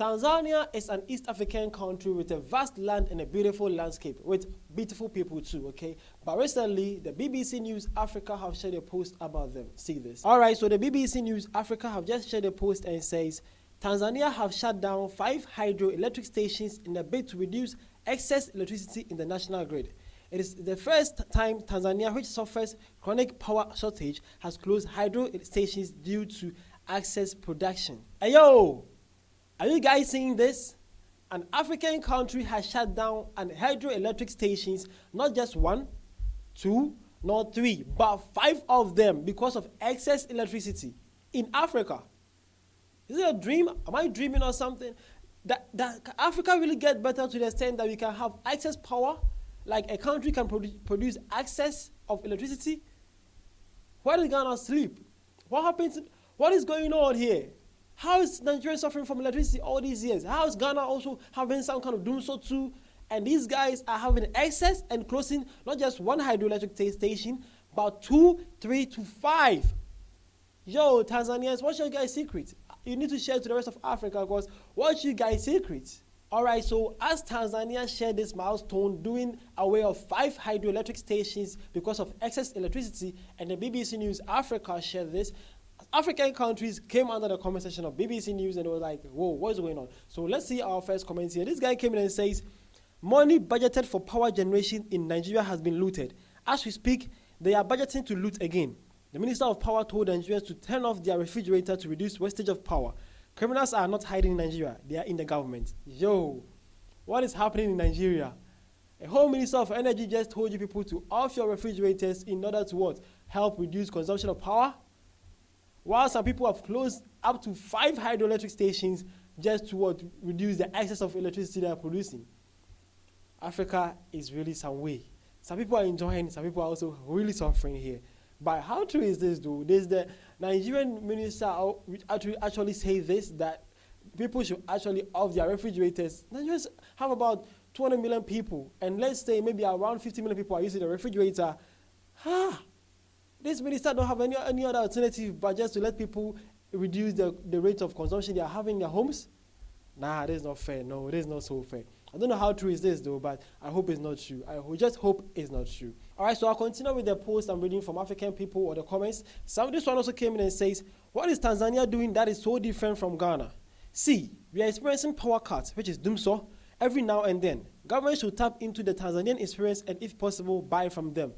Tanzania is an East African country with a vast land and a beautiful landscape with beautiful people too, okay? But recently, the BBC News Africa have shared a post about them. See this. Alright, so the BBC News Africa have just shared a post and says, Tanzania have shut down 5 hydroelectric stations in a bid to reduce excess electricity in the national grid. It is the first time Tanzania, which suffers chronic power shortage, has closed hydro stations due to excess production. Hey yo! Are you guys seeing this? An African country has shut down an hydroelectric stations, not just 1, 2, not 3, but 5 of them because of excess electricity in Africa. Is it a dream? Am I dreaming or something? That Africa really get better to the extent that we can have excess power, like a country can produce excess of electricity? Where did Ghana sleep? What happens? What is going on here? How is Nigeria suffering from electricity all these years? How is Ghana also having some kind of doom so too? And these guys are having excess and closing not just 1 hydroelectric station, but 2, 3 to 5. Yo, Tanzanians, what's your guys' secret? You need to share to the rest of Africa because what's your guys' secret? Alright, so as Tanzania shared this milestone doing away of 5 hydroelectric stations because of excess electricity, and the BBC News Africa shared this, African countries came under the comment section of BBC News and they were like, whoa, what's going on? So let's see our first comments here. This guy came in and says, money budgeted for power generation in Nigeria has been looted. As we speak, they are budgeting to loot again. The Minister of Power told Nigerians to turn off their refrigerator to reduce wastage of power. Criminals are not hiding in Nigeria. They are in the government. Yo, what is happening in Nigeria? A Home Minister of Energy just told you people to off your refrigerators in order to what? Help reduce consumption of power? While some people have closed up to 5 hydroelectric stations just to what? Reduce the excess of electricity they are producing. Africa is really some way. Some people are enjoying, some people are also really suffering here. But how true is this though? There's the Nigerian minister actually say this, that people should actually off their refrigerators. Nigerians have about 200 million people, and let's say maybe around 50 million people are using the refrigerator. This minister don't have any other alternative but just to let people reduce the rate of consumption they are having in their homes? Nah, this is not fair. No, this is not so fair. I don't know how true is this though, but I hope it's not true. I just hope it's not true. Alright, so I'll continue with the post I'm reading from African people or the comments. This one also came in and says, what is Tanzania doing that is so different from Ghana? See, we are experiencing power cuts, which is doomso, every now and then. Government should tap into the Tanzanian experience and if possible, buy from them.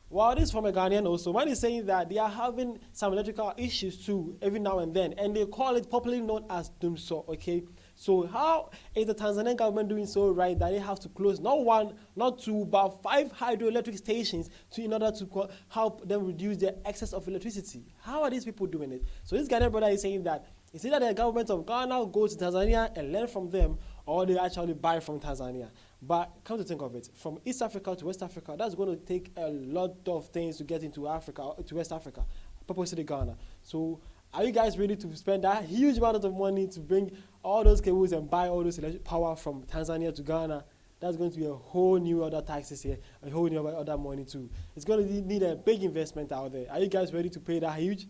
Well, this is from a Ghanaian also. Man is saying that they are having some electrical issues too every now and then, and they call it popularly known as doomso, okay? So how is the Tanzanian government doing so right that they have to close not 1, not 2, but 5 hydroelectric stations in order to help them reduce their excess of electricity? How are these people doing it? So this Ghanaian brother is saying that it's either the government of Ghana goes to Tanzania and learn from them, or they actually buy from Tanzania. But come to think of it, from East Africa to West Africa, that's going to take a lot of things to get into Africa, to West Africa, purposely Ghana. So are you guys ready to spend that huge amount of money to bring all those cables and buy all those electric power from Tanzania to Ghana? That's going to be a whole new other taxes here, a whole new other money too. It's going to need a big investment out there. Are you guys ready to pay that huge?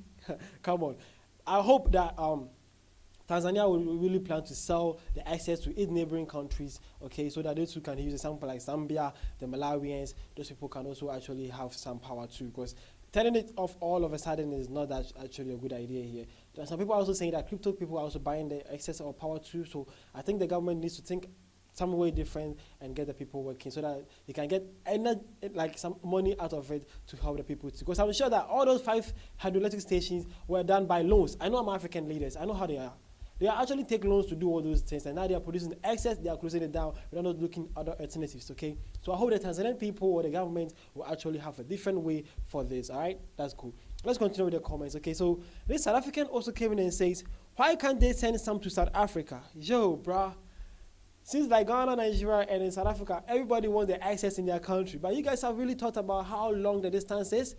Come on. I hope that Tanzania will really plan to sell the access to its neighboring countries, okay, so that those who can use example like Zambia, the Malawians, those people can also actually have some power too, because turning it off all of a sudden is not that actually a good idea here. There are some people are also saying that crypto people are also buying the excess of power too, so I think the government needs to think some way different and get the people working so that they can get some money out of it to help the people too. Because I'm sure that all those 5 hydroelectric stations were done by loans. I know I'm African leaders. I know how they are. They actually take loans to do all those things, and now they are producing excess, they are closing it down, we're not looking at other alternatives, okay? So I hope the Tanzanian people or the government will actually have a different way for this, all right? That's cool. Let's continue with the comments, okay? So this South African also came in and says, why can't they send some to South Africa? Yo, bruh. Since like Ghana, Nigeria, and in South Africa, everybody wants the access in their country, but you guys have really thought about how long the distance is?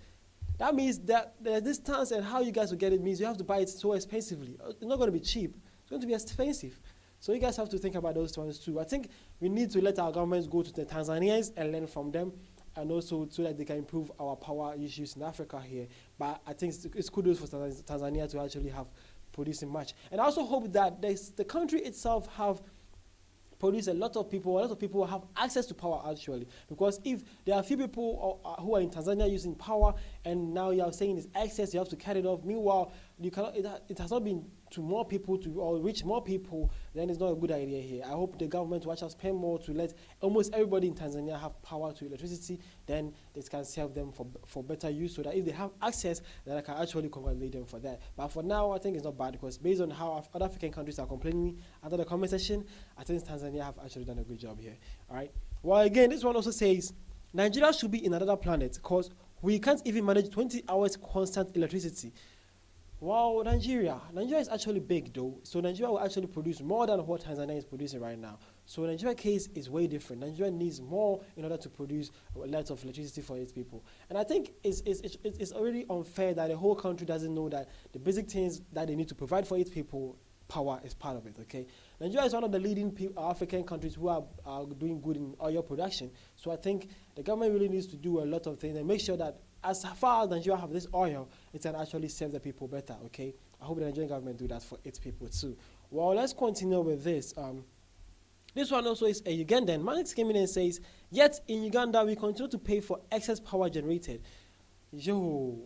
That means that the distance and how you guys will get it means you have to buy it so expensively. It's not going to be cheap. It's going to be expensive. So you guys have to think about those ones too. I think we need to let our governments go to the Tanzanians and learn from them, and also so that they can improve our power issues in Africa here. But I think it's kudos for Tanzania to actually have producing much. And I also hope that the country itself have produce a lot of people have access to power actually, because if there are a few people who are in Tanzania using power and now you are saying it's excess, you have to cut it off. Meanwhile, you cannot, it has not been to more people or reach more people, then it's not a good idea here. I hope the government will actually spend more to let almost everybody in Tanzania have power to electricity, then this can serve them for better use, so that if they have access, then I can actually congratulate them for that. But for now, I think it's not bad, because based on how other African countries are complaining under the comment section, I think Tanzania have actually done a good job here. All right. Well, again, this one also says Nigeria should be in another planet because we can't even manage 20 hours constant electricity. Wow, Nigeria is actually big though, so Nigeria will actually produce more than what Tanzania is producing right now. So Nigeria case is way different. Nigeria needs more in order to produce lots of electricity for its people. And I think it's already unfair that the whole country doesn't know that the basic things that they need to provide for its people, power is part of it, okay? Nigeria is one of the leading African countries who are doing good in oil production. So I think the government really needs to do a lot of things and make sure that as far as Nigeria have this oil, it can actually serve the people better, okay? I hope the Nigerian government do that for its people too. Well, let's continue with this. This one also is a Ugandan. Max came in and says, yet in Uganda, we continue to pay for excess power generated. Yo.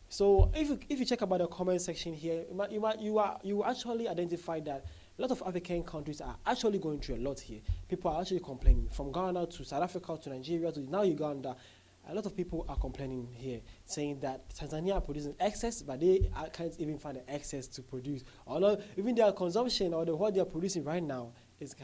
So if you check about the comment section here, you actually identify that a lot of African countries are actually going through a lot here. People are actually complaining, from Ghana to South Africa to Nigeria to now Uganda. A lot of people are complaining here, saying that Tanzania are producing excess, but they can't even find the excess to produce. Although even their consumption or what they are producing right now is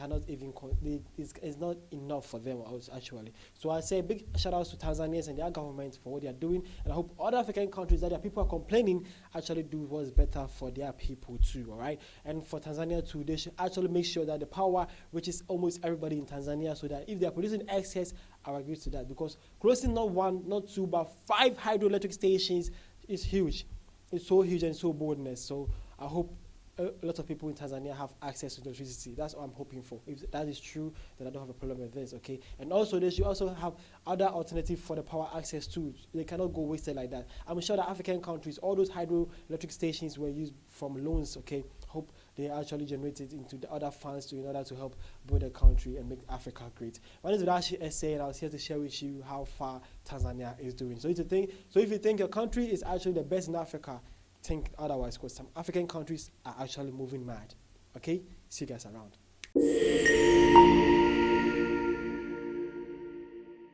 not enough for them actually. So I say big shout outs to Tanzanians and their government for what they are doing, and I hope other African countries that their people are complaining actually do what's better for their people too. All right, and for Tanzania too, they should actually make sure that the power reaches almost everybody in Tanzania, so that if they are producing excess, I agree to that, because closing not one, not two, but 5 hydroelectric stations is huge. It's so huge and so boldness. So I hope a lot of people in Tanzania have access to electricity. That's what I'm hoping for. If that is true, then I don't have a problem with this, okay? And also, they should also have other alternatives for the power access too. They cannot go wasted like that. I'm sure that African countries, all those hydroelectric stations were used from loans, okay? Hope they actually generated into the other funds in order to help build the country and make Africa great. My name is Rashi Essay, and I was here to share with you how far Tanzania is doing. So if you think your country is actually the best in Africa, think otherwise, because some African countries are actually moving mad. Okay? See you guys around.